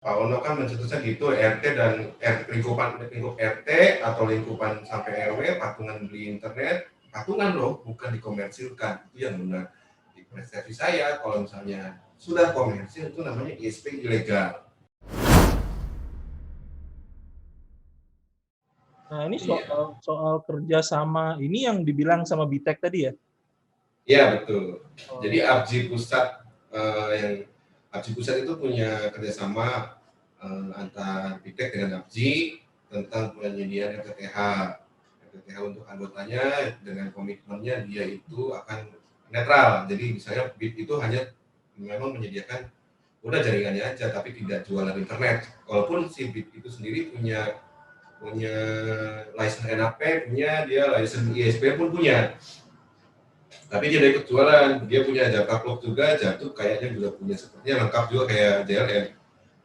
Pak Ono kan mencetusnya gitu, RT dan lingkup RT atau lingkupan sampai RW, patungan beli internet, patungan loh, bukan dikomersilkan. Itu yang benar. Di persepsi saya, kalau misalnya sudah komersil, itu namanya ISP ilegal. Nah, ini soal kerjasama ini yang dibilang sama Bitek tadi ya? Iya, betul. Jadi ABJI Pusat ABJI Pusat itu punya kerjasama antara Bitek dengan ABJI tentang penyediaan FTTH. FTTH untuk anggotanya dengan komitmennya dia itu akan netral. Jadi misalnya BIT itu hanya memang menyediakan udah jaringannya aja, tapi tidak jualan internet. Walaupun si BIT itu sendiri punya license NAP, punya dia license ISP pun punya. Tapi dia udah ikut jualan, dia punya Jaka Clock juga, Jatuh kayaknya juga punya, sepertinya lengkap juga kayak JLM.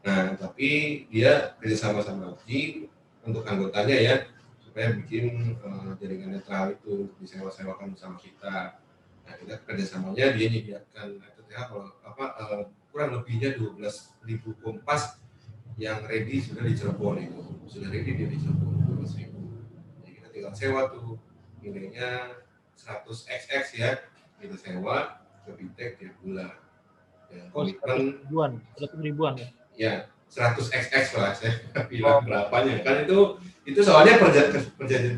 Nah, tapi dia kerjasama sama ABJI untuk anggotanya ya, supaya bikin jaringan netral itu disewa-sewakan bersama kita. Nah, kita kerjasamanya dia menyediakan FTTH kurang lebihnya 12.000 kompas yang ready sudah di Cirebon itu, sudah ready dia di Cirebon 12.000. Jadi kita tinggal sewa tuh, nilainya 100xx ya, kita sewa ke Bitek tiap bulan. Dan komitmen 100 ribuan ya? Ya, 100xx lah saya bilang berapanya. Kan itu soalnya perjanjian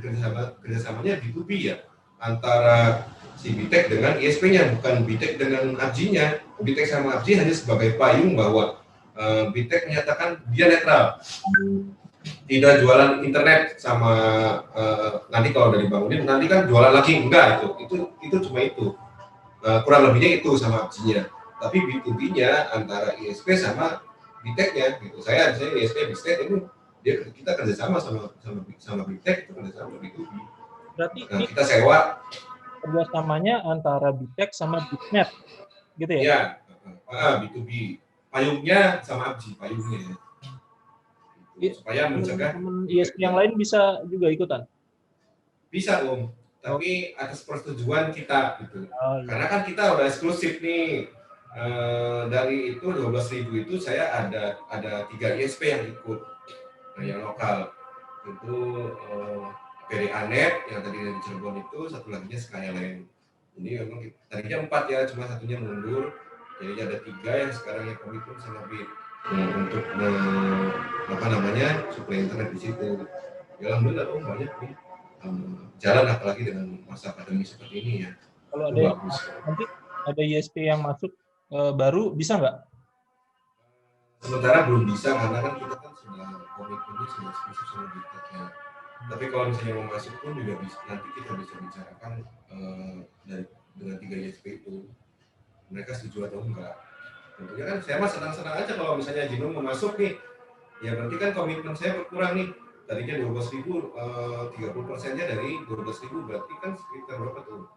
kerjasamanya B2B ya, antara si Bitek dengan ISP-nya, bukan Bitek dengan ABJI-nya. Bitek sama ABJI hanya sebagai payung bahwa Bitek menyatakan dia netral, tidak jualan internet sama nanti kalau udah dibangunin nanti kan jualan lagi, enggak, itu cuma itu kurang lebihnya itu sama ABJI-nya. Tapi B2B-nya antara ISP sama Bitek-nya gitu. Saya ISP Bitek itu kita kerjasama sama Bitek, itu kerjasama B2B. Berarti nah, kita sewa kerjasamanya antara Bitek sama Bitnet gitu ya? Ya, B2B. Payungnya sama ABJI, payungnya ya. Supaya mencegah teman ISP yang lain bisa juga ikutan? Bisa Om, tapi atas persetujuan kita gitu. Iya. Karena kan kita udah eksklusif nih. Dari itu 12.000 itu saya ada 3 ISP yang ikut, yang lokal. Itu PD Anet yang tadi dari Cirebon itu, satu laginya Skyline. Ini memang tadinya 4 ya, cuma satunya mundur. Jadi ada 3 yang sekarang yang komitmen sama BIT untuk suplai internet di situ. Ya alhamdulillah banyak nih jalan, apalagi dengan masa pandemi seperti ini ya. Kalau ada nanti ada ISP yang masuk baru bisa nggak? Sementara belum bisa karena kan kita kan sudah komitmennya sudah eksklusif sama Bitek ya. Tapi kalau misalnya mau masuk pun juga bisa, nanti kita bisa bicarakan dengan 3 ISP itu mereka setuju atau enggak. Tentunya kan saya mah senang-senang aja kalau misalnya Jino mau masuk nih, ya berarti kan komitmen saya berkurang nih. Tadinya 12.000, 30%-nya dari 12.000 berarti kan sekitar berapa tuh?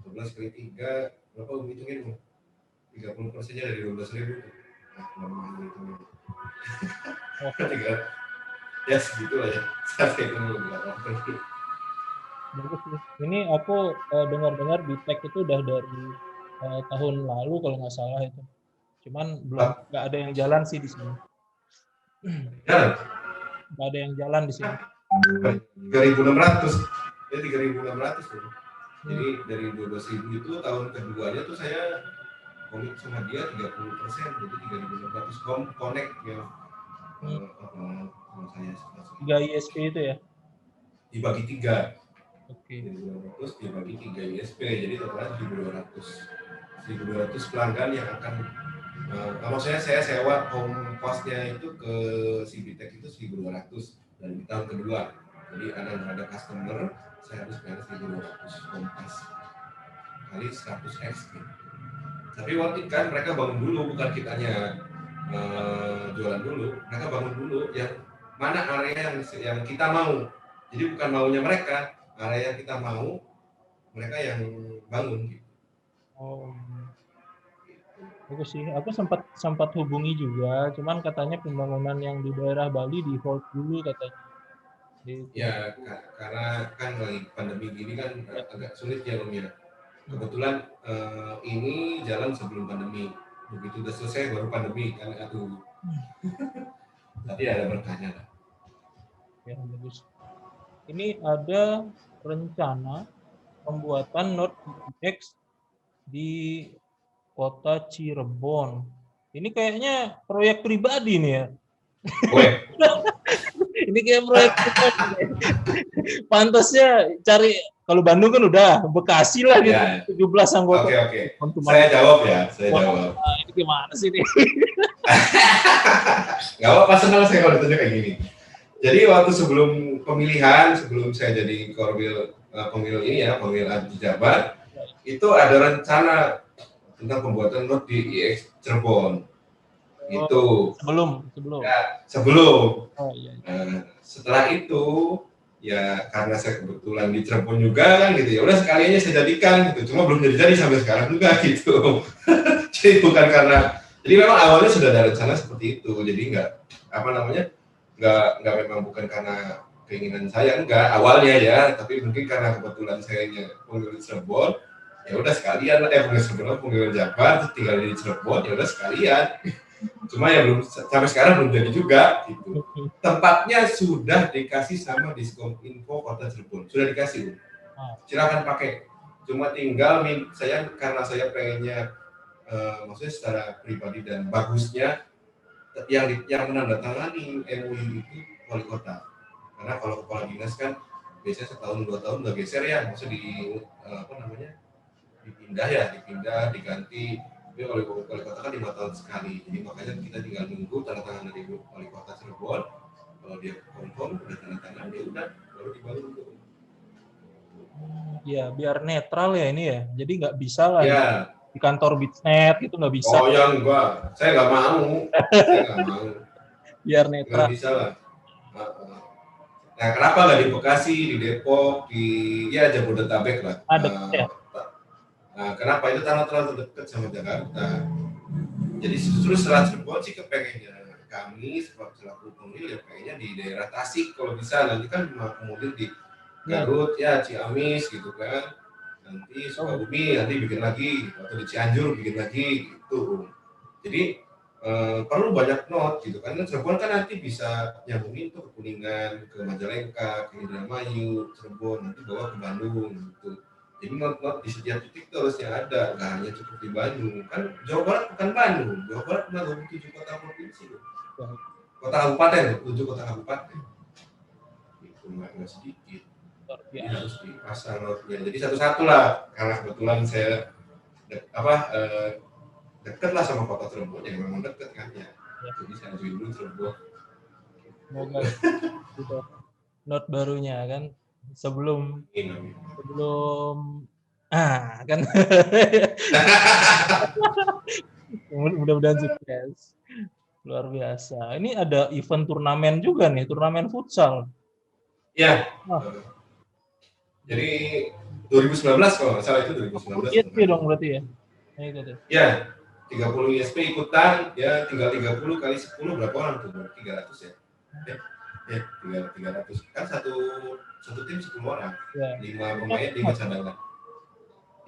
12 kali 3, berapa hitungin? 30%-nya dari 12.000 tuh. Nah, ngomong hitungin. Ya segitu lah ya. Saya itu Bagus sih. Ini aku dengar-dengar Bitek itu udah dari tahun lalu kalau nggak salah itu. Cuman belum nggak ada yang jalan sih di sini. Ya. Nggak ada yang jalan di sini. 3.600 ya, 3.600 tuh. Jadi dari 12.000 itu tahun keduanya tuh saya komit sama dia 30%, jadi 3.600 connect ya. Sama saya 3 ISP itu ya? Dibagi 3. Oke. 1.200 dibagi 3 ISP, jadi total 1.200 pelanggan yang akan kalau saya sewa home cost-nya itu ke si Bitek itu 1.200 dan di tahun kedua. Jadi ada customer, saya harus bayar 1.200 home cost kali 100x gitu. Tapi waktu itu kan mereka bangun dulu, bukan kitanya jualan dulu. Mereka bangun dulu yang mana area yang kita mau. Jadi bukan maunya mereka, area yang kita mau, mereka yang bangun gitu. Bagus sih. Aku sempat hubungi juga, cuman katanya pembangunan yang di daerah Bali di hold dulu katanya. Ya, karena kan lagi pandemi gini kan agak sulit ya Om ya. Kebetulan ini jalan sebelum pandemi. Begitu udah selesai baru pandemi kan, aduh. Tadi ada berkahnya lah. Ya, bagus. Ini ada rencana pembuatan Node DX di kota Cirebon. Ini kayaknya proyek pribadi nih ya. Weh, Ini kayak proyek pribadi. Pantasnya cari, kalau Bandung kan udah Bekasi lah gitu, ya. 17 anggota. Oke. Cuma Saya jawab ya, saya wah, jawab. ini gimana sih ini? Nggak apa-apa, senang saya kalau ditanya kayak gini. Jadi waktu sebelum pemilihan, sebelum saya jadi pemilu ini ya, pemilu di Jabar, itu ada rencana tentang pembuatan Node di IX Cirebon. Itu sebelum. Ya, sebelum. Oh iya. Setelah itu ya karena saya kebetulan di Cirebon juga kan gitu ya, udah sekaliannya saya jadikan gitu. Cuma belum jadi sampai sekarang juga gitu. Jadi bukan karena, jadi memang awalnya sudah ada rencana seperti itu. Jadi nggak memang bukan karena keinginan saya, enggak awalnya ya, tapi mungkin karena kebetulan saya pemilu Cirebon, ya udah sekalian pemilu Jabar, terus tinggal di Cirebon, ya udah sekalian. Cuma ya belum sampai sekarang belum jadi juga gitu. Tempatnya sudah dikasih sama Diskominfo Kota Cirebon, sudah dikasih. Silakan pakai. Cuma tinggal karena saya pengennya maksudnya secara pribadi dan bagusnya yang menandatangani MOU itu wali kota. Karena kalau kepala dinas kan biasanya setahun 2 tahun udah geser ya, maksudnya dipindah diganti. Tapi wali kota kan 5 tahun sekali, jadi makanya kita tinggal nunggu tanda tangan dari wali kota Cirebon. Kalau dia confirm udah tanda tangan, dia udah baru dibangun tuh. Ya biar netral ya ini ya, jadi nggak bisa lah Ya. di kantor Bitsnet itu nggak bisa. Oh ya enggak, saya nggak mau. Biar netral. Nggak bisa lah. Nah kenapa nggak di Bekasi, di Depok, di Jabodetabek lah. Ya. Nah, kenapa itu tanah terlalu dekat sama Jakarta? Jadi justru setelah Cirebon sih kepengennya kami selaku pemilik ya pengennya di daerah Tasik kalau bisa, nanti kan kemudian di Garut ya Ciamis gitu kan, nanti Sukabumi nanti bikin lagi gitu, atau di Cianjur bikin lagi gitu. Jadi perlu banyak not gitu kan. Cirebon kan nanti bisa nyambungin tuh ke Kuningan, ke Majalengka, ke Indramayu, Cirebon nanti bawa ke Bandung gitu. Jadi not di setiap titik itu harusnya ada, nggak hanya cukup di Bandung. Kan Jawa Barat bukan Bandung, Jawa Barat cuma 27 kota provinsi loh. Kota kabupaten, 7 kota kabupaten. Itu nggak sedikit. Jadi harus dipasang notnya. Jadi satu-satu lah, karena kebetulan saya dekat lah sama kota Cirebon, yang memang dekat kan ya. Jadi saya ajuin dulu Cirebon. Semoga gitu. Note barunya kan sebelum kan mudah-mudahan sukses, luar biasa. Ini ada event turnamen juga nih, turnamen futsal. Ya. Jadi 2019 kalau nggak salah itu 2019. ISP dong berarti ya. Nah, itu tuh. Ya, 30 ISP ikutan, ya tinggal 30 kali 10 berapa orang tuh? 300 ya. 300 kan satu tim 10 orang. Ya. 5 pemain, 5 cadangan.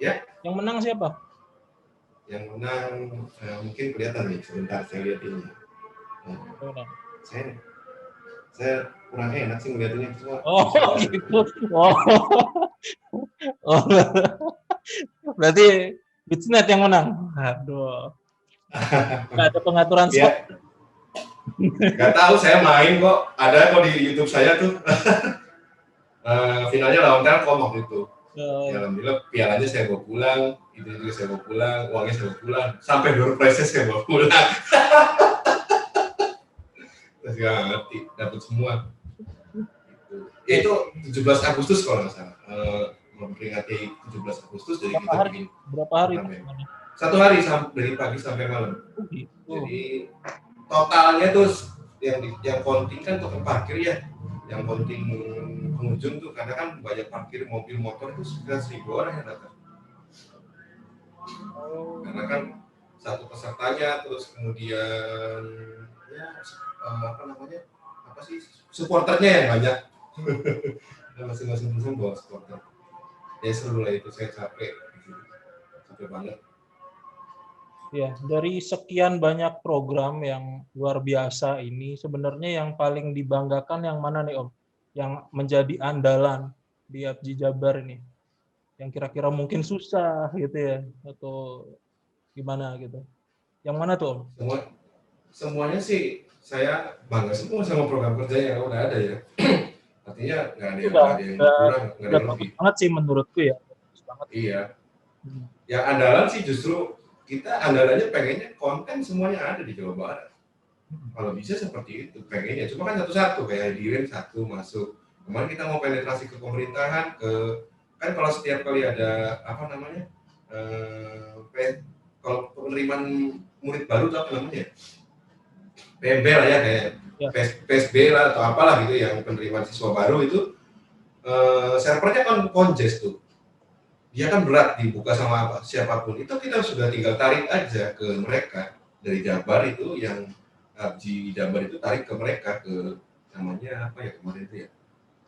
Ya. Yang menang siapa? Yang menang mungkin kelihatan nih, sebentar saya lihat ini. Saya kurang enak sih ngeliatnya semua. Oh gitu. Oh. Berarti Bitsnet yang menang. Aduh. Nggak ada pengaturan skor. Nggak tahu, saya main kok. Ada kok di YouTube saya tuh. Finalnya lawan Telkom waktu itu. Ya, alhamdulillah pialanya saya bawa pulang, itu juga saya bawa pulang, uangnya saya bawa pulang, sampai door prize saya bawa pulang. Terus nggak ngerti, dapat semua. Itu 17 Agustus kalau nggak salah. Memperingati 17 Agustus, jadi kita bikin. Berapa hari? 1 hari dari pagi sampai malam. Jadi totalnya tuh yang counting kan tukang parkir ya, yang counting pengunjung tuh karena kan banyak parkir mobil motor itu sekitar 1.000 orang yang datang. Karena kan satu pesertanya, terus kemudian supporternya yang banyak. Masing-masing musim bawa supporter. Ya seru lah itu, saya capek banget. Ya, dari sekian banyak program yang luar biasa ini, sebenarnya yang paling dibanggakan yang mana nih Om? Yang menjadi andalan di APJI Jabar ini? Yang kira-kira mungkin susah gitu ya, atau gimana gitu? Yang mana tuh Om? Semuanya sih saya bangga semua sama program kerja yang udah ada ya. Artinya nggak Itu udah, ada yang udah, kurang, nggak ada udah yang bagus lebih. banget sih menurutku ya. Bagus banget. Iya. Hmm. Yang andalan sih justru kita andalannya pengennya konten semuanya ada di Jawa Barat. Kalau bisa seperti itu pengennya. Cuma kan satu-satu kayak Diren satu masuk. Kemarin kita mau penetrasi ke pemerintahan, kan kalau setiap kali ada apa namanya kalau penerimaan murid baru itu apa namanya? PMB lah ya kayak Ya. PSB lah atau apalah gitu yang penerimaan siswa baru itu servernya kan conges tuh. Dia kan berat dibuka sama siapapun. Itu kita sudah tinggal tarik aja ke mereka dari Jabar itu yang di Jabar itu tarik ke mereka ke namanya apa ya kemarin itu ya.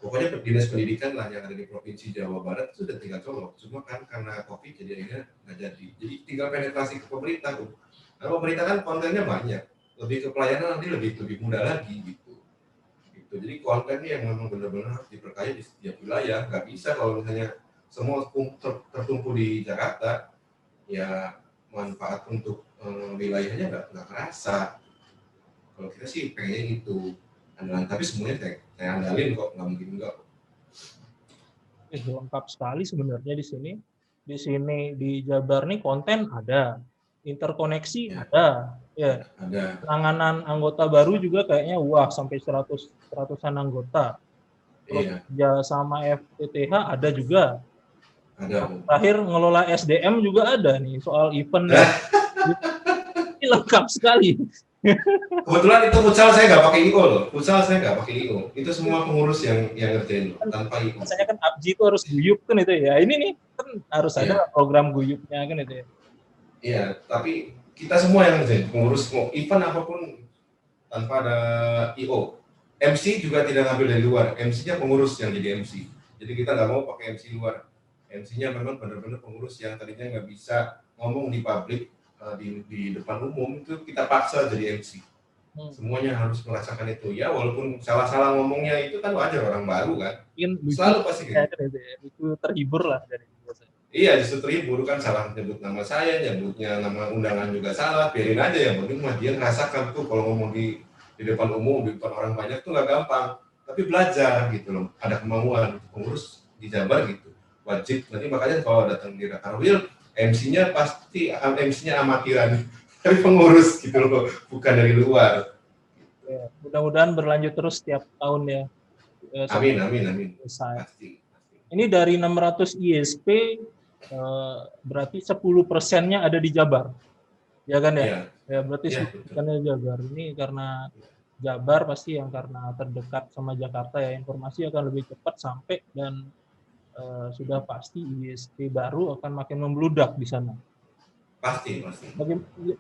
Pokoknya dinas pendidikan lah yang ada di provinsi Jawa Barat itu sudah tinggal colok. Cuma kan karena COVID jadi akhirnya nggak jadi. Jadi tinggal penetrasi ke pemerintah tuh. Karena pemerintah kan kontennya banyak. Lebih ke pelayanan nanti lebih mudah lagi gitu. Jadi kontennya yang memang benar-benar harus diperkaya di setiap wilayah. Nggak bisa kalau misalnya semua tertumpu di Jakarta, ya manfaat untuk wilayahnya nggak kerasa. Kalau kita sih pengennya itu andalan, tapi semuanya saya andalin kok, nggak mungkin enggak. Lengkap sekali sebenarnya di sini. Di sini di Jabar nih konten ada, interkoneksi Ya, ada, ya. ada. Penanganan anggota baru juga kayaknya wah sampai 100-an anggota. Terus Iya. kerja sama FTTH ada juga. Ada. Terakhir ngelola SDM juga ada nih soal event. Ini lengkap sekali. Kebetulan itu futsal saya nggak pakai IO loh. Futsal saya nggak pakai IO. Itu semua pengurus yang ngerjain loh, tanpa IO. Biasanya kan APJI itu harus guyup kan itu ya. Ini nih kan harus ada program guyupnya kan itu ya. Iya, tapi kita semua yang ngerjain, pengurus mau event apapun tanpa ada IO. MC juga tidak ngambil dari luar, MC-nya pengurus yang jadi MC. Jadi kita nggak mau pakai MC luar. MC-nya memang benar-benar pengurus yang tadinya nggak bisa ngomong di publik, di depan umum, itu kita paksa jadi MC. Semuanya harus merasakan itu. Ya walaupun salah-salah ngomongnya itu kan wajar, orang baru kan. Selalu pasti gitu. Itu terhibur lah dari biasanya. Iya, justru terhibur kan, salah nyebut nama saya, nyebutnya nama undangan juga salah, biarin aja, yang penting mah dia ngerasakan tuh kalau ngomong di depan umum, di depan orang banyak tuh nggak gampang, tapi belajar gitu loh, ada kemauan. Pengurus di Jabar gitu, wajib. Nanti makanya kalau datang di Rakarwil, MC-nya pasti MC-nya amatiran, tapi pengurus gitu loh, bukan dari luar. Ya, mudah-mudahan berlanjut terus setiap tahun ya. Amin. Pasti. Ini dari 600 ISP, berarti 10%-nya ada di Jabar, ya kan ya? Ya berarti 10%-nya Jabar. Ini karena Jabar pasti yang karena terdekat sama Jakarta ya, informasi akan lebih cepat sampai dan sudah pasti ISP baru akan makin membludak di sana. Pasti.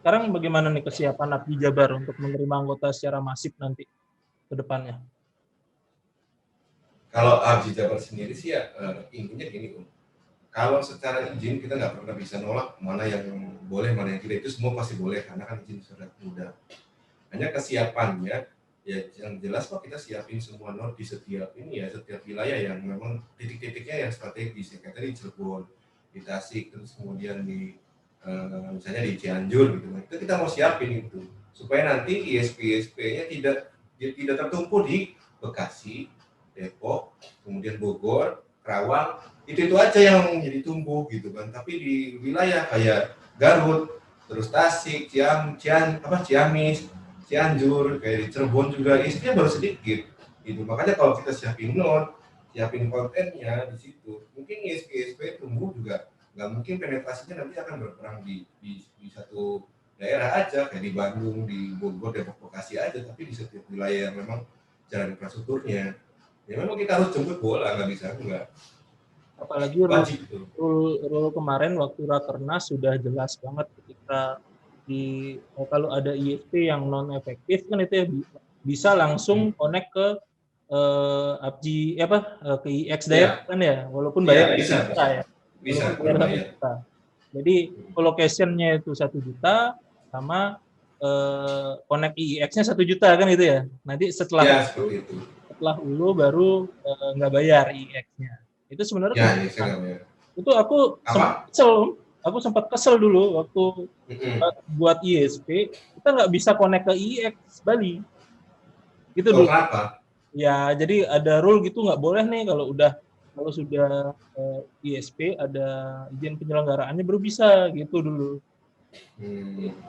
Sekarang bagaimana nih kesiapan APJI Jabar untuk menerima anggota secara masif nanti ke depannya? Kalau APJI Jabar sendiri sih ya intinya gini, kalau secara izin kita nggak pernah bisa nolak mana yang boleh, mana yang tidak, itu semua pasti boleh karena kan izin sudah mudah. Hanya kesiapannya ya yang jelas kok kita siapin semua not di setiap wilayah yang memang titik-titiknya yang strategis, kayak tadi Cirebon, di Tasik, terus kemudian di misalnya di Cianjur gitu, itu kita mau siapin itu supaya nanti ISP-nya tidak tertumpu di Bekasi, Depok, kemudian Bogor, Kerawang, itu aja yang jadi tumbuh gitu kan. Tapi di wilayah kayak Garut, terus Tasik, Ciamis, Cianjur, kayak di Cirebon juga isinya baru sedikit gitu. Makanya kalau kita siapin kontennya di situ, mungkin ISP tumbuh juga nggak mungkin penetrasinya nanti akan berperang di satu daerah aja kayak di Bandung, di Bogor, Depok, Bekasi aja, tapi di setiap wilayah yang memang jalan infrastrukturnya ya memang kita harus jemput bola, nggak bisa enggak. Apalagi rule kemarin waktu Rakernas sudah jelas banget ketika kalau ada ISP yang non efektif kan itu ya bisa langsung connect ke APJI ke IX daerah kan ya, walaupun bayar bisa. Bayar. Jadi colocation-nya itu 1 juta sama connect IIX-nya 1 juta kan itu ya. Nanti setelah Ya, seperti itu. setelah ULO baru nggak bayar IIX-nya. Itu sebenarnya Ya, ini saya nggak bayar. itu aku Apa? sempat kesel dulu waktu buat ISP, kita nggak bisa connect ke IIX Bali. Gitu Oh, dulu. kenapa? Ya, jadi ada rule gitu nggak boleh nih kalau sudah ISP ada izin penyelenggaraannya baru bisa gitu dulu.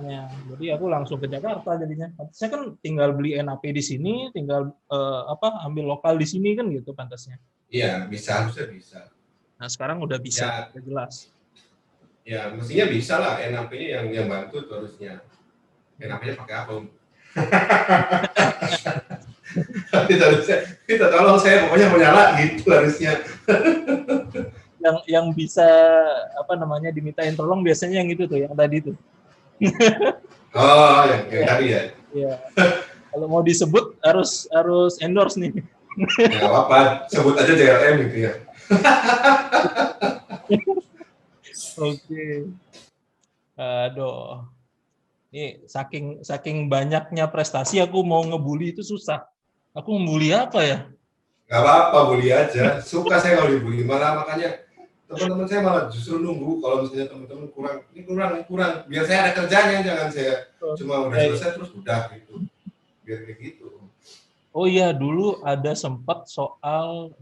Ya, jadi aku langsung ke Jakarta jadinya. Saya kan tinggal beli NAP di sini, tinggal ambil lokal di sini kan gitu pantasnya. Iya, bisa, harusnya bisa. Nah, sekarang udah bisa, Ya, udah jelas. ya mestinya bisa lah, NAP-nya yang bantu tuh harusnya. NAP-nya pakai apa? Kita tolong saya pokoknya mau nyala gitu harusnya. Yang bisa dimintain tolong biasanya yang itu tuh, yang tadi tuh. Oh, yang tadi ya. Iya. Kalau mau disebut harus endorse nih. Ya apa, sebut aja JLM gitu ya. Oke. Aduh. Ini saking banyaknya prestasi aku mau ngebully itu susah. Aku ngebully apa ya? Gak apa-apa, bully aja. Suka saya kalau dibully, malah makanya teman-teman saya malah justru nunggu kalau misalnya teman-teman kurang. Biar saya ada kerjanya, jangan saya cuma udah selesai terus udah gitu. Biar kayak gitu. Oh iya, dulu ada sempat soal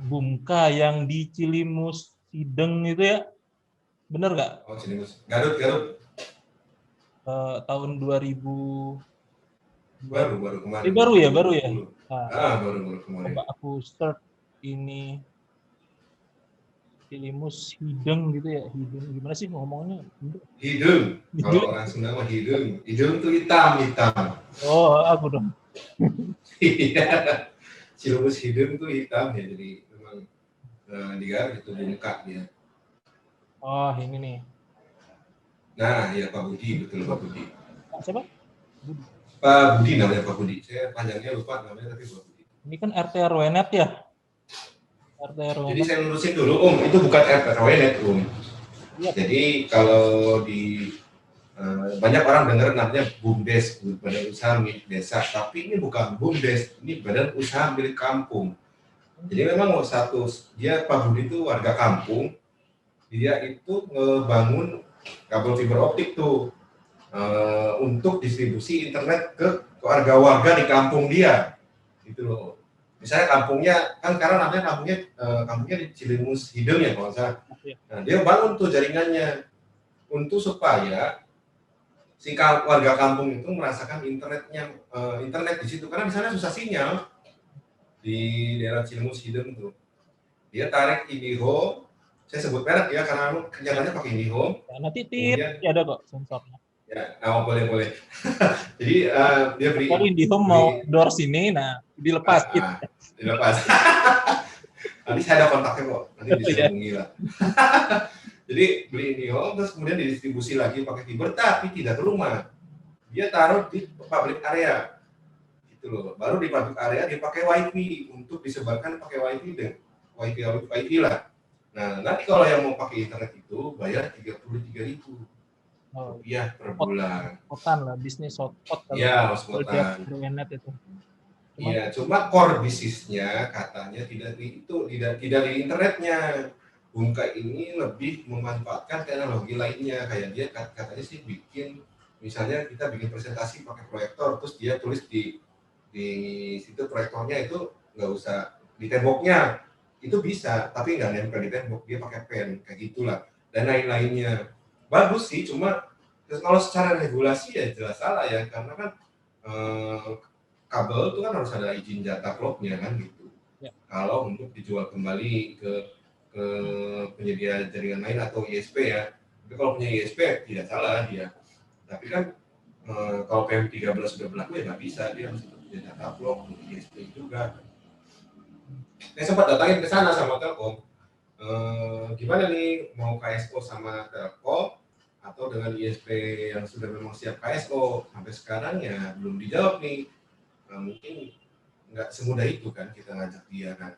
Bumka yang di Cilimus Sideng itu ya, bener nggak? Oh, Cilimus, Garut. Tahun 2000 baru kemarin. Baru ya. Nah, baru kemarin. Coba aku search ini Cilimus Hideng gitu ya, Hideng gimana sih ngomongnya? Hidung. Kalau orang Sunda mah hidung. Hidung tuh hitam. Oh, aku dong. Iya. Cilimus hidung tuh hitam ya, jadi memang di Garut itu Bumka dia. Oh, ini nih. Nah, ya Pak Budi, betul Pak Budi. Siapa? Pak Budi namanya Pak Budi. Saya panjangnya lupa namanya tapi Pak Budi. Ini kan RT RW-net ya? RT RW-net. Jadi saya lurusin dulu, itu bukan RT RW-net, Ya. Jadi kalau di banyak orang dengar namanya BUMDes, Badan Usaha Milik Desa, tapi ini bukan BUMDes, ini Badan Usaha Milik Kampung. Jadi memang dia Pak Budi itu warga kampung, dia itu ngebangun kabel fiber optik tuh untuk distribusi internet ke warga-warga di kampung dia, gitu loh. Misalnya kampungnya kan karena namanya kampungnya di Cilimus Hideng ya kalau saya. Nah, dia bangun tuh jaringannya untuk supaya si warga kampung itu merasakan internet di situ karena di sana susah sinyal di daerah Cilimus Hideng tuh. Dia tarik IndiHome, saya sebut merek ya karena kenyataannya pakai IndiHome. Ya, nanti ya ada kok sensornya. Ya, boleh. Jadi dia beri. Kalau IndiHome mau endorse ini, nah dilepas. Dilepas. Nanti saya ada kontaknya kok, nanti bisa hubungi lah. Jadi beli IndiHome terus kemudian didistribusi lagi pakai fiber, tapi tidak ke rumah. Dia taruh di public area, gitu loh. Baru di public area dia pakai WiFi untuk disebarkan pakai WiFi dan WiFi lah. Nah, nanti kalau yang mau pakai internet itu bayar 33.000 rupiah per bulan. Hotspotan lah, bisnis hotspot. Iya, hotspotan. itu. Iya, cuma core bisnisnya katanya tidak di internetnya. Bumka ini lebih memanfaatkan teknologi lainnya, kayak dia katanya sih misalnya kita bikin presentasi pakai proyektor, terus dia tulis di situ proyektornya itu nggak usah di temboknya, itu bisa, tapi nggak nempel di tembok, dia pakai pen, kayak gitulah, dan lain-lainnya. Bagus sih, cuma kalau secara regulasi ya jelas salah ya, karena kan kabel itu kan harus ada izin data clock-nya kan gitu. Ya. Kalau untuk dijual kembali ke penyedia jaringan lain atau ISP ya. Tapi kalau punya ISP tidak salah dia. Tapi kan kalau PM13 sudah berlaku ya nggak bisa, dia harus punya data clock untuk ISP juga. Saya sempat datangin ke sana sama Telkom. Gimana nih mau KSO sama Telkom atau dengan ISP yang sudah memang siap KSO, sampai sekarang ya belum dijawab nih. Mungkin nggak semudah itu kan kita ngajak dia kan,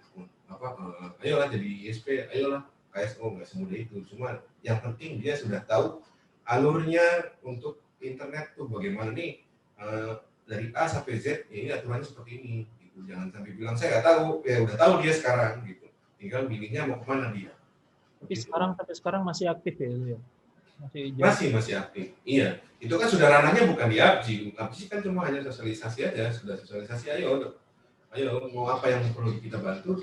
ayolah jadi ISP, ayolah KSO, nggak semudah itu. Cuma yang penting dia sudah tahu alurnya untuk internet tuh bagaimana nih, dari A sampai Z, ya ini aturannya seperti ini. Gitu. Jangan sampai bilang saya nggak tahu, ya udah tahu dia sekarang gitu. Tinggal milihnya mau kemana dia. Tapi Gitu. sampai sekarang masih aktif ya itu ya? Masih aktif. Iya, itu kan sudah ranahnya bukan di ABJI. ABJI kan cuma hanya sosialisasi aja, sudah sosialisasi, ayo mau apa yang perlu kita bantu.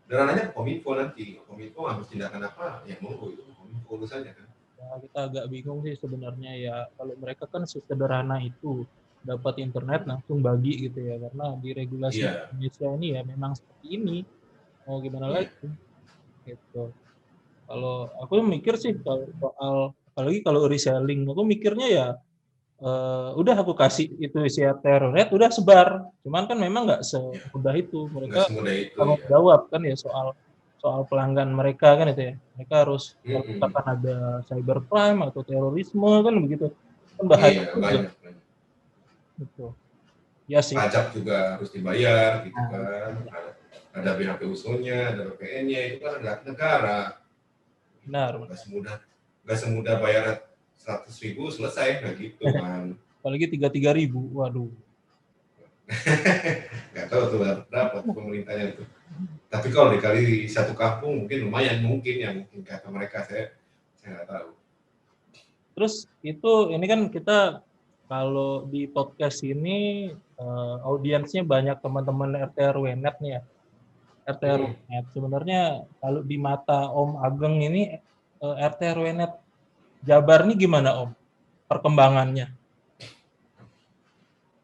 Dan ranahnya Kominfo nanti. Kominfo harus tindakan apa, ya monggo itu Kominfo urusannya kan. Ya, kita agak bingung sih sebenarnya ya, kalau mereka kan sesederhana itu dapat internet langsung bagi gitu ya, karena di regulasi Indonesia ini ya memang seperti ini, mau gimana lagi gitu. Kalau aku mikir sih kalau soal, apalagi kalau reselling, aku mikirnya ya udah aku kasih itu share Ternet, udah sebar. Cuman kan memang nggak semudah itu. Mereka tanggung jawab kan ya soal pelanggan mereka kan itu ya. Mereka harus akan ada cybercrime atau terorisme kan begitu. Kan bahaya juga. Gitu. Ya sih. Pajak juga harus dibayar gitu kan. Ada BHP-USO-nya, ada BPN-nya, itu kan ada negara. Benar. Nggak semudah bayar 100.000 selesai, nggak gitu kan. Apalagi 33.000, waduh. Nggak tahu tuh berapa pemerintahnya itu. Tapi kalau dikali satu kampung mungkin lumayan, mungkin kata mereka, saya nggak tahu. Terus ini kan kita kalau di podcast ini audiensnya banyak teman-teman RT RW Net nih ya. RT RW Net. Sebenarnya kalau di mata Om Ageng ini RT RW Net Jabar ini gimana Om perkembangannya?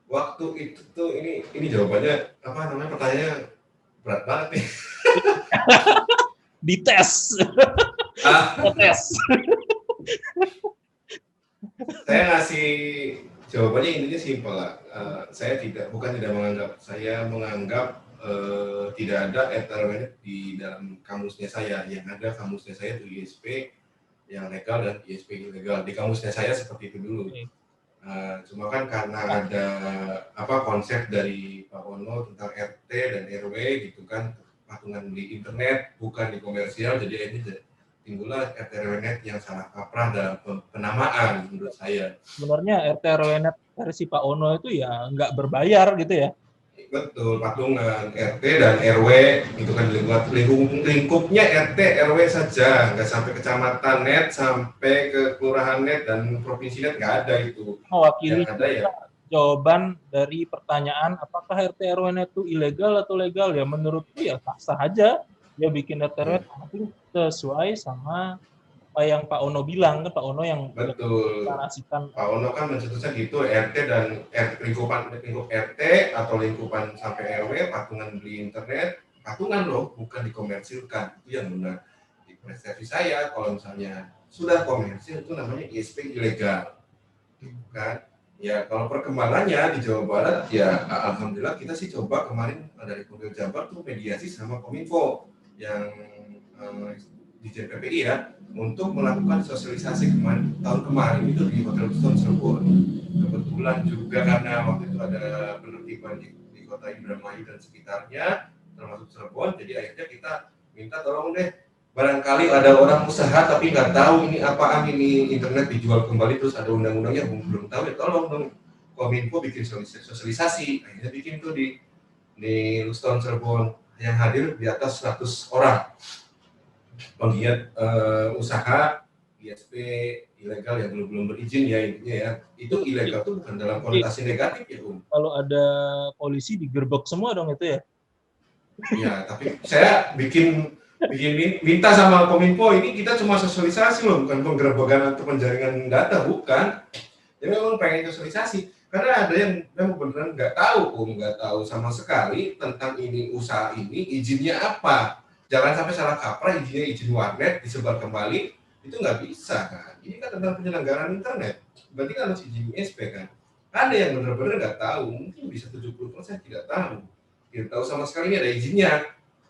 Waktu itu tuh ini jawabannya pertanyaannya berat banget nih. Dites. Tes. Saya ngasih jawabannya intinya simpel lah. Saya menganggap tidak ada RT di dalam kamusnya saya. Yang ada kamusnya saya itu ISP yang legal dan ISP ilegal. Di kamusnya saya seperti itu dulu. Cuma kan karena ada konsep dari Pak Ono tentang RT dan RW gitu kan, patungan di internet bukan di komersial, jadi ini timbullah RT RW Net yang salah kaprah dalam penamaan menurut saya. Sebenarnya RT RW Net versi Pak Ono itu ya nggak berbayar gitu ya. Betul, patungan RT dan RW itu kan lingkupnya RT RW saja, nggak sampai kecamatan net, sampai ke kelurahan net dan provinsi net, nggak ada itu. Mewakili jawaban dari pertanyaan apakah RT RW Net itu ilegal atau legal, ya menurutku ya sah aja dia bikin RT RW tapi sesuai sama apa yang Pak Ono bilang kan, Pak Ono yang betul narasikan. Pak Ono kan mencetusnya gitu, RT dan lingkup RT atau lingkupan sampai RW patungan beli internet, patungan loh, bukan dikomersilkan, itu yang benar. Di persepsi saya kalau misalnya sudah komersil itu namanya ISP ilegal, kan? Ya kalau perkembangannya di Jawa Barat ya alhamdulillah kita sih coba kemarin dari Polda Jabar tuh mediasi sama Kominfo yang di JPPI ya, untuk melakukan sosialisasi tahun kemarin itu di Hotel Stone Cirebon. Kebetulan juga karena waktu itu ada penertiban di kota Indramayu dan sekitarnya, termasuk Cirebon, jadi akhirnya kita minta tolong deh, barangkali ada orang usaha tapi nggak tahu ini apaan, ini internet dijual kembali terus ada undang-undangnya belum tahu, ya tolong dong Kominfo bikin sosialisasi. Akhirnya bikin tuh di Stone Cirebon, yang hadir di atas 100 orang penggiat usaha ISP ilegal yang belum berizin ya, intinya ya. Itu ilegal tuh bukan dalam konotasi negatif ya, Kalau ada polisi digerbek semua dong itu ya. Ya, tapi saya bikin minta sama Kominfo, ini kita cuma sosialisasi loh, bukan penggerbekan atau penjaringan data, bukan. Jadi memang pengen sosialisasi, karena ada yang memang beneran nggak tahu sama sekali tentang ini, usaha ini izinnya apa. Jangan sampai salah kaprah, izinnya izin warnet disebar kembali, itu nggak bisa kan. Ini kan tentang penyelenggaraan internet, berarti kan harus izin ISP kan. Ada yang benar-benar nggak tahu, mungkin bisa 70% tidak tahu. Tidak tahu sama sekali ini ada izinnya,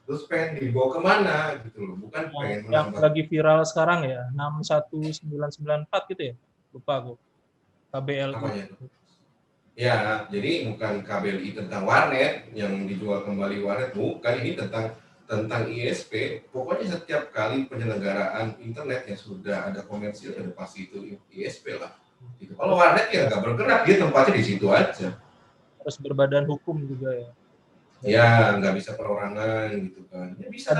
terus pengen dibawa kemana gitu loh, bukan pengen yang lagi viral sekarang ya, 61994 gitu ya, lupa aku. KBLI. Ya, jadi bukan KBLI tentang warnet yang dijual kembali warnet, bukan, ini tentang tentang ISP, pokoknya setiap kali penyelenggaraan internet yang sudah ada komersil, ya pasti itu ISP lah. Gitu. Kalau warnet ya nggak bergerak, dia tempatnya di situ aja. Harus berbadan hukum juga ya. Ya, nggak bisa perorangan gitu kan. Ya bisa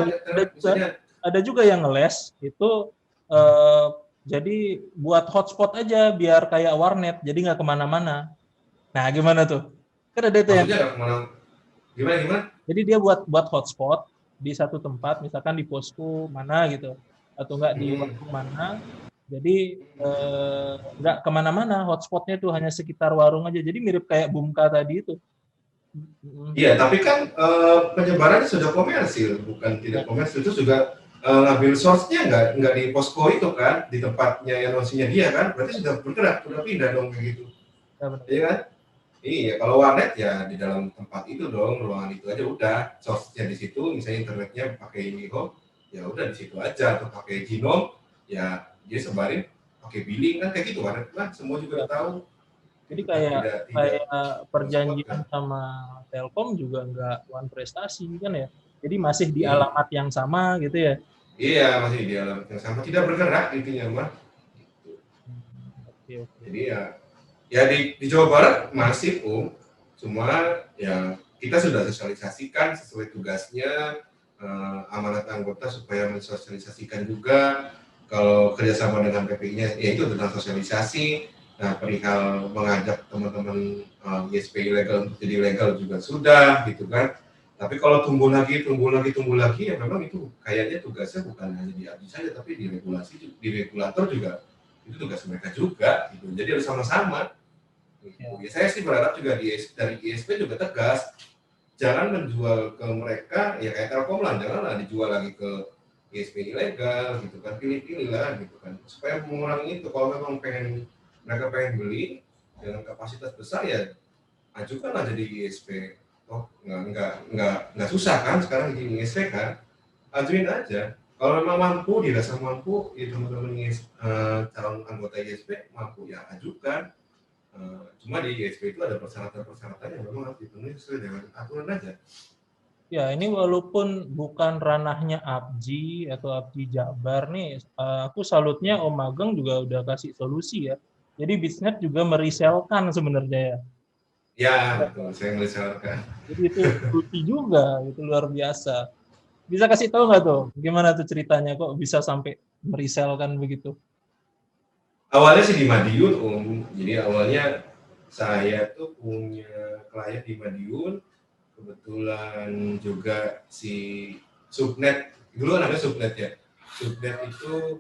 ada juga yang ngeles itu jadi buat hotspot aja biar kayak warnet, jadi nggak kemana-mana. Nah, gimana tuh? Kan ada itu maksudnya nggak kemana? Gimana? Jadi dia buat hotspot di satu tempat, misalkan di posko mana gitu, atau enggak di warung mana. Jadi nggak kemana-mana, hotspotnya tuh hanya sekitar warung aja. Jadi mirip kayak Bumka tadi itu. Iya, tapi kan penyebarannya sudah komersil, bukan tidak komersil. Itu juga ngambil source-nya nggak di posko itu kan, di tempatnya yang nosinya dia kan, berarti sudah bergerak, sudah pindah dong begitu. Iya kan? Iya, kalau warnet ya di dalam tempat itu dong, ruangan itu aja udah, source-nya di situ, misalnya internetnya pakai IndiHome, ya udah di situ aja, atau pakai Genome, ya dia sebarin pakai billing kan kayak gitu warnet kan, semua juga tahu. Jadi kayak perjanjian sama Telkom juga nggak one prestasi kan ya. Jadi masih di alamat yang sama gitu ya. Iya, masih di alamat yang sama, tidak bergerak intinya mah. Oke. Jadi ya di Jawa Barat masih cuma ya kita sudah sosialisasikan sesuai tugasnya, amanat anggota supaya mensosialisasikan juga. Kalau kerjasama dengan PPI-nya, ya itu tentang sosialisasi. Nah, perihal mengajak teman-teman ISP ilegal untuk jadi legal juga sudah, gitu kan. Tapi kalau tumbuh lagi, ya memang itu kayaknya tugasnya bukan hanya di ABDI saja, tapi di regulasi, di regulator juga, itu tugas mereka juga, gitu. Jadi harus sama-sama. Gitu. Ya, saya sih berharap juga dari ISP juga tegas, jangan menjual ke mereka, ya kayak Telkom lah, janganlah dijual lagi ke ISP ilegal, gitu kan, pilih-pilih lah, gitu kan. Supaya mengurangi itu, kalau memang mereka pengen beli dengan kapasitas besar ya ajukanlah jadi ISP. Oh nggak susah kan sekarang jadi ISP kan, ajuin aja. Kalau memang mampu, dirasa mampu, ya teman-teman calon anggota ISP mampu ya ajukan. Cuma di ISP itu ada persyaratan yang memang harus dipenuhi sesuai dengan aturan aja. Ya, ini walaupun bukan ranahnya ABDI atau ABDI Jabar nih, aku salutnya Om Ageng juga udah kasih solusi ya. Jadi Bisnet juga mereselkan sebenarnya ya. Ya, betul. Saya mereselkan. Jadi itu solusi juga, itu luar biasa. Bisa kasih tahu nggak tuh, gimana tuh ceritanya kok bisa sampai mereselkan begitu? Awalnya sih di Madiun, Jadi awalnya saya tuh punya klien di Madiun. Kebetulan juga si Subnet, dulu namanya Subnet ya. Subnet itu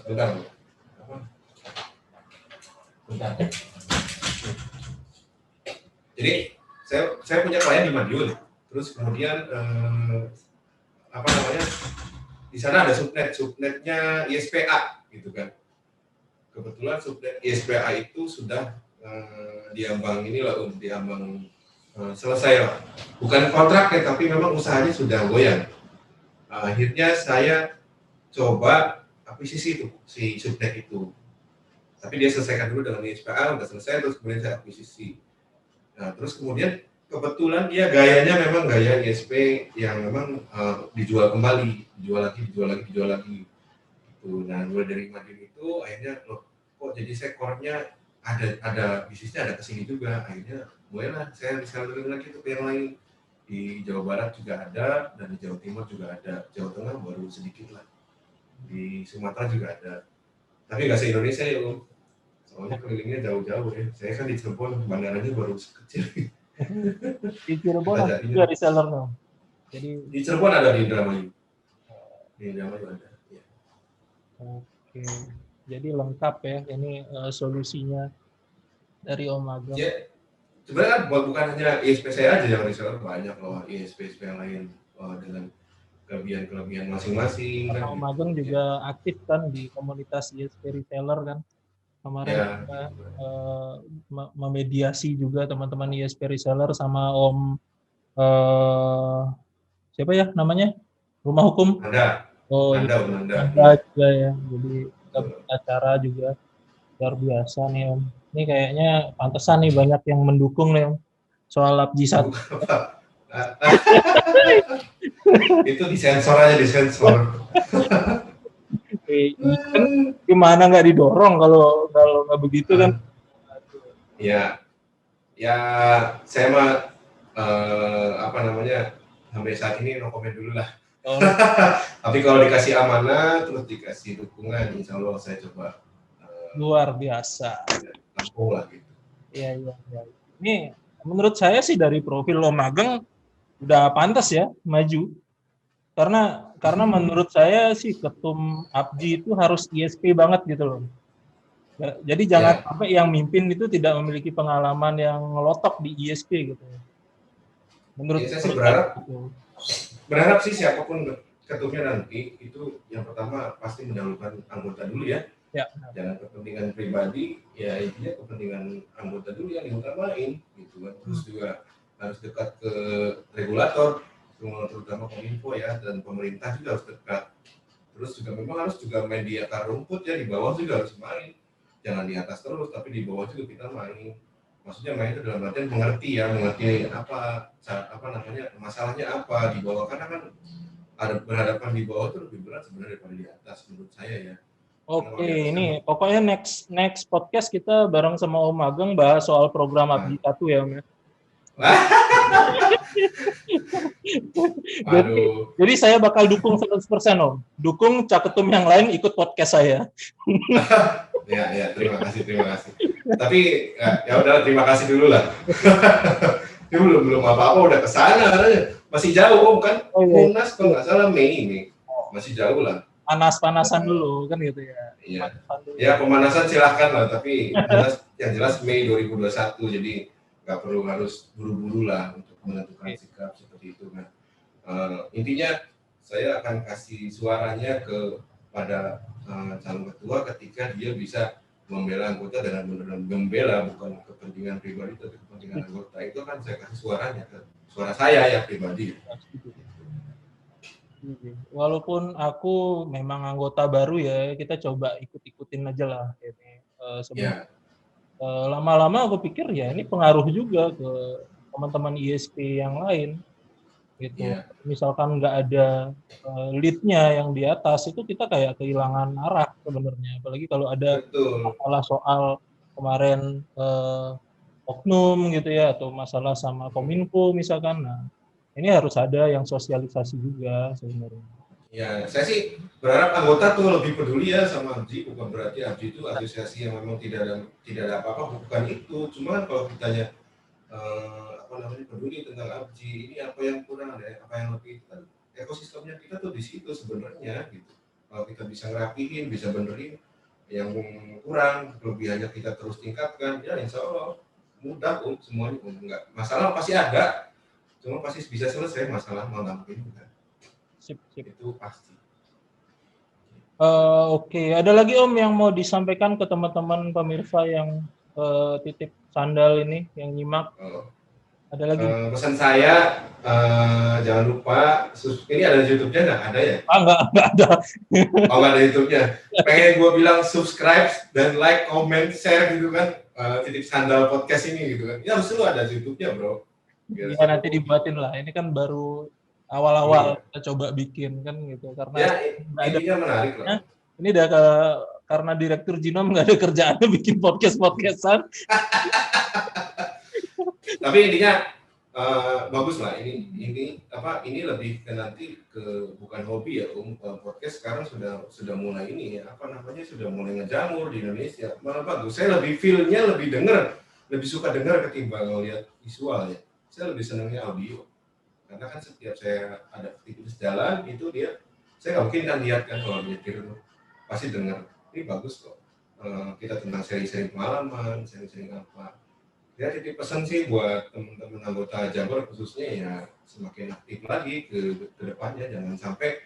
bentar. Jadi saya punya klien di Madiun, terus kemudian di sana ada subnetnya ISPA gitu kan. Kebetulan subnet ISPA itu sudah diambang selesai lah. Bukan kontraknya, tapi memang usahanya sudah goyang. Akhirnya saya coba akuisisi itu, si subnet itu. Tapi dia selesaikan dulu dengan ISPA, udah selesai, terus kemudian saya akuisisi. Nah, terus kemudian kebetulan dia gayanya memang gaya ISP yang memang dijual kembali, dijual lagi. Gitu. Nah, mulai dari Madiun itu akhirnya kok jadi sekornya ada bisnisnya ada kesini juga. Akhirnya mulailah saya misalnya lagi tuh ke yang lain. Di Jawa Barat juga ada, dan di Jawa Timur juga ada. Jawa Tengah baru sedikit lah. Di Sumatera juga ada. Tapi nggak se-Indonesia ya, Om. Soalnya kelilingnya jauh-jauh ya. Saya kan di Cirebon, bandaranya baru sekecil. Di Cirebon ada juga reseller dong. Jadi di Cirebon ada, di Indramayu. Di Indramayu ada. Ya. Oke. Jadi lengkap ya ini solusinya dari Om Ageng. Ya, sebenarnya bukan hanya ISP saya aja yang reseller, banyak loh ISP yang lain dengan kelebihan masing-masing. Karena Om Ageng juga aktif kan di komunitas ISP reseller kan. Kemarin kita memediasi juga teman-teman ISP reseller sama Om siapa ya namanya? Rumah Hukum. Anda juga ya. Jadi kita acara juga luar biasa nih Om. Ini kayaknya pantesan nih banyak yang mendukung nih Om. Soal ABDI 1. Itu disensor aja, disensor. Kan gimana nggak didorong kalau nggak begitu kan? Ya, ya saya mah apa namanya sampai saat ini no comment dulu lah. Oh. Tapi kalau dikasih amanah terus dikasih dukungan, insya Allah saya coba. Luar biasa. Lampung lah gitu. Iya. Ini menurut saya sih dari profil lo magang udah pantas ya maju. Karena menurut saya sih ketum APJI itu harus ISP banget gitu loh. Jadi jangan sampai yang mimpin itu tidak memiliki pengalaman yang ngelotok di ISP gitu. Menurut saya sih berharap sih siapapun ketumnya nanti itu yang pertama pasti mendahulukan anggota dulu ya. Jangan kepentingan pribadi, ya intinya kepentingan anggota dulu yang diutamain gitu kan. Terus juga harus dekat ke regulator, terutama Kominfo ya, dan pemerintah juga harus dekat. Terus juga memang harus juga main di akar rumput ya, di bawah juga harus main. Jangan di atas terus, tapi di bawah juga kita main. Maksudnya main itu dalam artian mengerti apa namanya masalahnya apa di bawah, karena kan ada berhadapan di bawah itu lebih berat sebenarnya daripada di atas menurut saya ya. Oke, ini pokoknya next podcast kita bareng sama Om Ageng bahas soal program APJI 1 ya Om ya. Jadi saya bakal dukung 100% Om. Dukung caketum yang lain ikut podcast saya. Ya, terima kasih. Tapi ya udah terima kasih dulu lah. Ini belum apa-apa udah kesana, masih jauh Om kan? Munas kalau nggak salah Mei ini, masih jauh lah. Panas-panasan dulu kan gitu ya. Iya. Ya pemanasan silahkan lah, tapi yang jelas Mei 2021, jadi nggak perlu harus buru-buru lah untuk menentukan sikap seperti itu kan. Intinya saya akan kasih suaranya kepada calon ketua ketika dia bisa membela anggota dengan benar-benar membela, bukan kepentingan pribadi tapi kepentingan anggota. Itu kan saya kasih suaranya ke suara saya ya pribadi. Walaupun aku memang anggota baru ya, kita coba ikut-ikutin aja lah ini. Lama-lama aku pikir ya ini pengaruh juga ke teman-teman ISP yang lain gitu. Misalkan nggak ada lead-nya yang di atas, itu kita kayak kehilangan arah sebenarnya. Apalagi kalau ada masalah soal kemarin oknum gitu ya, atau masalah sama Kominfo misalkan. Nah, ini harus ada yang sosialisasi juga sebenarnya. Ya, saya sih berharap anggota tuh lebih peduli ya sama APJI, bukan berarti APJI itu asosiasi yang memang tidak ada apa-apa, bukan itu. Cuma kalau ditanya peduli tentang APJI, ini apa yang kurang ada, apa yang lebih, kan ekosistemnya kita tuh di situ sebenarnya gitu. Kalau kita bisa ngerapihin, bisa benerin yang kurang, kelebihannya kita terus tingkatkan, ya insya Allah mudah semuanya. Enggak masalah pasti ada, cuma pasti bisa selesai masalah mau ngapain kan. Sip. Itu pasti. Oke. Ada lagi Om yang mau disampaikan ke teman-teman pemirsa yang titip sandal ini, yang nyimak? Ada lagi? Pesan saya, jangan lupa, ini ada YouTube-nya nggak? Ada ya? Nggak ada. Oh, nggak ada YouTube-nya. Pengen gue bilang subscribe dan like, comment, share gitu kan, titip sandal podcast ini gitu kan. Ya harus lu ada YouTube-nya bro. Ya nanti dibuatin lah. Ini kan baru awal-awal kita coba bikin kan gitu, karena ya intinya menarik lah. Ini udah karena Direktur Jinom nggak ada kerjaannya bikin podcastan. Tapi intinya bagus lah ini lebih ke nanti ke bukan hobi ya podcast sekarang sudah mulai ini ya sudah mulai ngejamur di Indonesia, malah bagus. Saya lebih feel-nya lebih suka dengar ketimbang ngelihat visual ya. Saya lebih senangnya audio. Karena kan setiap saya ada aktivitas jalan itu saya nggak mungkin kan lihat kan kalau nyetir itu pasti dengar. Ini bagus kok, kita tentang seri-seri pengalaman, seri-seri apa ya. Titip pesan sih buat teman-teman anggota Jabar khususnya ya, semakin aktif lagi ke depannya, jangan sampai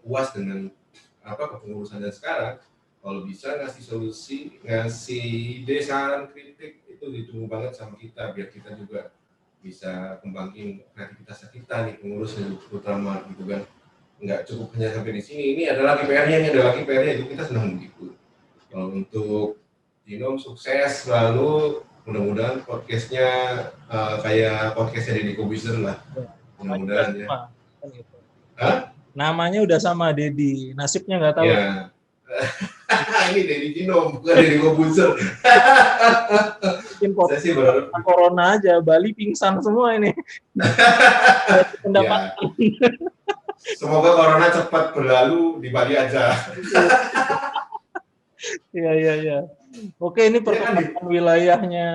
puas dengan kepengurusan dan sekarang. Kalau bisa ngasih solusi, ngasih ide, saran, kritik itu ditunggu banget sama kita, biar kita juga bisa kembangin kreativitas kita nih pengurus terutama gitu kan. Nggak cukup hanya sampai di sini, ini ada lagi PR-nya, itu kita senang begitu. Kalau untuk Jinom sukses selalu, mudah-mudahan podcastnya kayak podcastnya Deddy Kobuser lah. Mudah-mudahan ya. Kan gitu. Hah? Namanya udah sama Deddy, nasibnya nggak tahu. Ya. Ini Deddy Jinom, bukan Deddy Kobuser. Mungkin corona aja, Bali pingsan semua ini. Pendapatan. Ya. Semoga corona cepat berlalu di Bali aja. Iya. Oke, ini perkembangan wilayahnya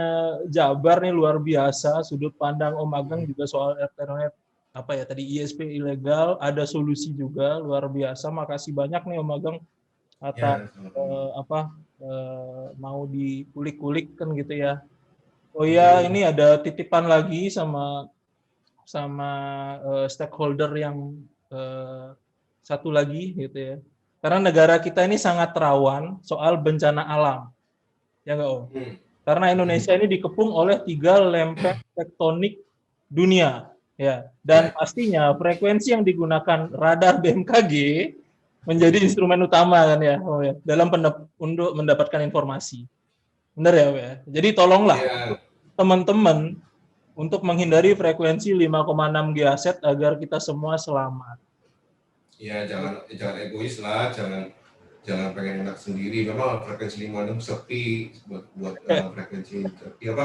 Jabar nih luar biasa. Sudut pandang Om Ageng juga soal internet tadi ISP ilegal, ada solusi juga luar biasa. Makasih banyak nih Om Ageng atas mau dikulik-kulik kan gitu ya. Oh ya, ini ada titipan lagi sama stakeholder yang satu lagi gitu ya. Karena negara kita ini sangat rawan soal bencana alam. Ya nggak Om? Karena Indonesia ini dikepung oleh 3 lempeng tektonik dunia. Ya, dan pastinya frekuensi yang digunakan radar BMKG menjadi instrumen utama kan ya, Om ya, dalam untuk mendapatkan informasi. Benar ya Om ya? Jadi tolonglah teman-teman untuk menghindari frekuensi 5,6 GHz agar kita semua selamat. Ya, jangan egois lah, jangan pengen enak sendiri. Memang frekuensi 56 sepi buat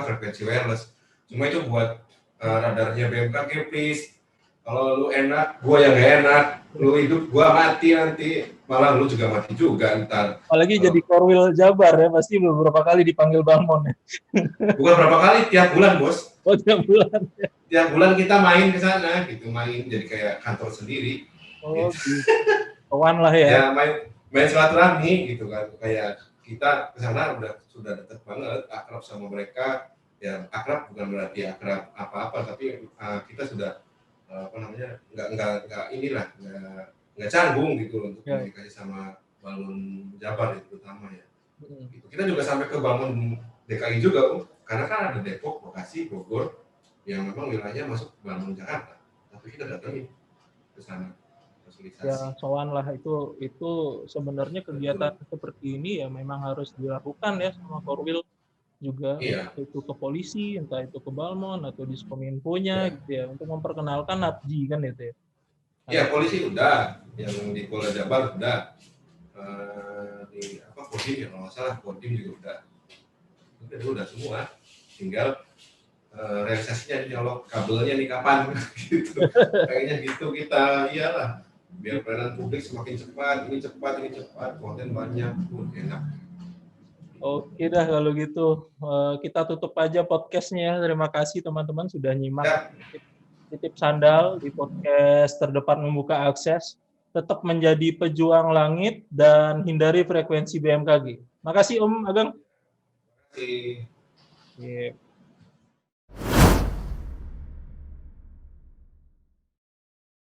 frekuensi wireless. Cuma itu buat radarnya BMKG, please. Kalau lu enak, gua yang gak enak. Lu hidup, gua mati nanti. Malah lu juga mati juga ntar. Apalagi jadi Korwil Jabar ya, pasti beberapa kali dipanggil Balmon ya. Bukan berapa kali, tiap bulan bos. Oh, tiap bulan ya. Tiap bulan kita main ke sana gitu, main jadi kayak kantor sendiri. Oh gitu. Kawan lah ya. Ya main silaturahmi gitu kan, kayak kita ke sana sudah dekat banget, akrab sama mereka. Ya akrab bukan berarti akrab apa-apa, tapi kita sudah nggak canggung gitu untuk komunikasi sama Balmon Jabar itu terutama ya. Gitu. Kita juga sampai ke Balmon DKI juga, karena kan ada Depok, Bekasi, Bogor yang memang wilayahnya masuk ke Balmon Jakarta, tapi kita datangin ke sana. Ya soan lah, itu sebenarnya kegiatan seperti ini ya memang harus dilakukan ya sama Korwil juga, itu ke polisi, entah itu ke Balmon atau di Diskominfo-nya gitu ya, untuk memperkenalkan NAPJI kan gitu ya. Iya, polisi udah, yang di Polda Jabar udah, di Kodim ya kalau nggak salah, Kodim juga udah semua, tinggal realisasinya nyolok kabelnya nih kapan gitu, kayaknya gitu kita, iyalah. Biar pelayanan publik semakin cepat, ini cepat, konten banyak, enak. Oke dah kalau gitu, kita tutup aja podcastnya. Terima kasih teman-teman sudah nyimak. Titip sandal di podcast terdepan membuka akses. Tetap menjadi pejuang langit dan hindari frekuensi BMKG. Makasih Om Ageng. Terima kasih. Yeah.